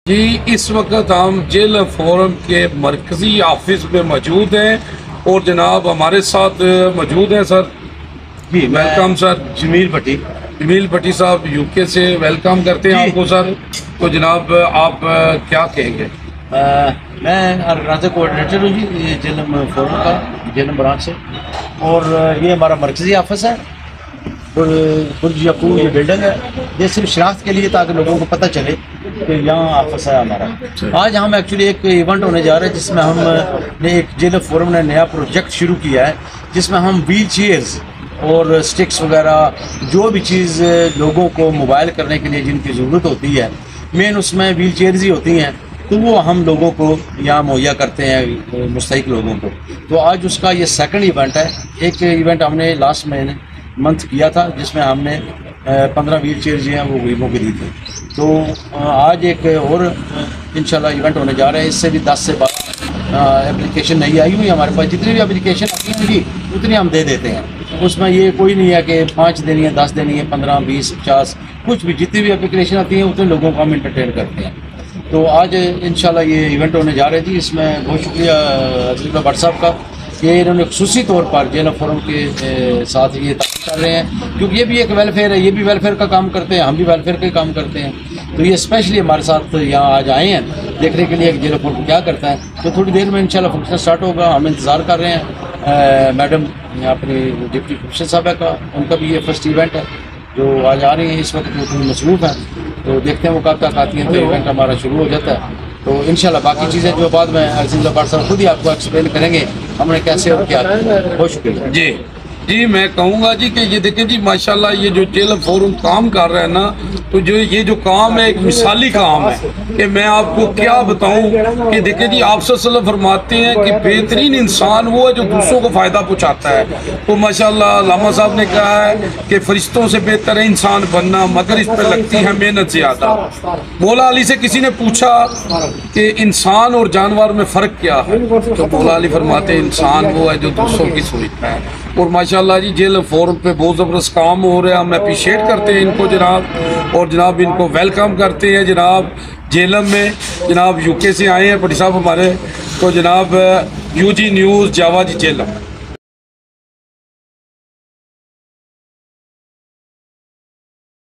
जी इस वक्त हम जेल फोरम के मरकजी ऑफिस में मौजूद हैं और जनाब हमारे साथ मौजूद हैं सर। जी वेलकम सर। जमील भट्टी। जमील भट्टी साहब यूके से वेलकम करते हैं आपको सर। तो जनाब आप क्या कहेंगे? मैं ऑर्गेनाइजर कोऑर्डिनेटर हूँ जी जेलम फोरम का, जेलम ब्रांच से। और ये हमारा मरकजी ऑफिस है, बुर्ज यकूब ये बिल्डिंग है। ये सिर्फ शनाख्त के लिए ताकि लोगों को पता चले कि यहाँ ऑफिस है हमारा। आज हम एक्चुअली एक इवेंट होने जा रहे हैं जिसमें हमने एक जेल फोरम ने नया प्रोजेक्ट शुरू किया है, जिसमें हम व्हील चेयर्स और स्टिक्स वगैरह जो भी चीज़ लोगों को मोबाइल करने के लिए जिनकी ज़रूरत होती है, मेन उसमें व्हील चेयर्स ही होती हैं, तो वो हम लोगों को यहाँ मुहैया करते हैं मुस्तहिक लोगों को। तो आज उसका ये सेकंड इवेंट है। एक इवेंट हमने लास्ट मंथ किया था जिसमें हमने 15 व्हील चेयर जो हैं वो गरीबों को दी थी। तो आज एक और इंशाल्लाह इवेंट होने जा रहे हैं। इससे भी 10 से 12 एप्लीकेशन नहीं आई हुई हमारे पास। जितनी भी एप्लीकेशन आती होंगी उतनी हम दे देते हैं। उसमें ये कोई नहीं है कि 5 देनी है, 10 देनी है, 15, 20, 50, कुछ भी जितनी भी एप्लीकेशन आती हैं उतने लोगों को हम इंटरटेन करते हैं। तो आज इंशाल्लाह ये इवेंट होने जा रहे थी। इसमें बहुत शुक्रिया अब्दुल्ला भट्ट साहब का कि इन्होंने खुसूसी तौर पर जेल फोरम के साथ ये ताल्लुक़ कर रहे हैं, क्योंकि ये भी एक वेलफेयर है, ये भी वेलफेयर का काम करते हैं, हम भी वेलफेयर का काम करते हैं। तो ये स्पेशली हमारे साथ यहाँ आज आए हैं देखने के लिए कि जेल फोरम क्या करता है। तो थोड़ी देर में इंशाल्लाह फंक्शन स्टार्ट होगा, हम इंतज़ार कर रहे हैं। मैडम अपनी डिप्टी कमिश्नर साहब का, उनका भी ये फर्स्ट इवेंट है जो आज आ रही है। इस वक्त वो थोड़ी मसरूफ़ हैं, तो देखते हैं वो कब तक आती हैं, तो इवेंट हमारा शुरू हो जाता है। तो इंशाल्लाह बाकी चीज़ें जो बाद में अब्दुल्ला भट्ट साहब खुद ही आपको एक्सप्लेन करेंगे हमने कैसे और क्या। बहुत शुक्रिया जी जी। मैं कहूँगा जी कि ये देखें जी माशाल्लाह ये जो जेल फोरम काम कर रहा है ना, तो जो ये जो काम है एक मिसाली काम है कि मैं आपको क्या बताऊं कि देखें जी आप सल्लल्लाहु फरमाते हैं कि बेहतरीन इंसान वो है जो दूसरों को फ़ायदा पहुंचाता है। तो माशाल्लाह अल्लामा साहब ने कहा है कि फरिश्तों से बेहतर है इंसान बनना, मगर इस पर लगती है मेहनत ज़्यादा। मौला अली से किसी ने पूछा कि इंसान और जानवर में फ़र्क क्या है, तो मौला अली फरमाते हैं इंसान वो है जो दूसरों की सोचता है। और माशाल्लाह जी जेल फोरम पे बहुत ज़बरदस्त काम हो रहा है, हम अप्रिशिएट करते हैं इनको जनाब, और जनाब इनको वेलकम करते हैं जनाब जेलम में। जनाब यूके से आए हैं भट्टी साहब हमारे, तो जनाब यूजी न्यूज़ जावा जी जेलम।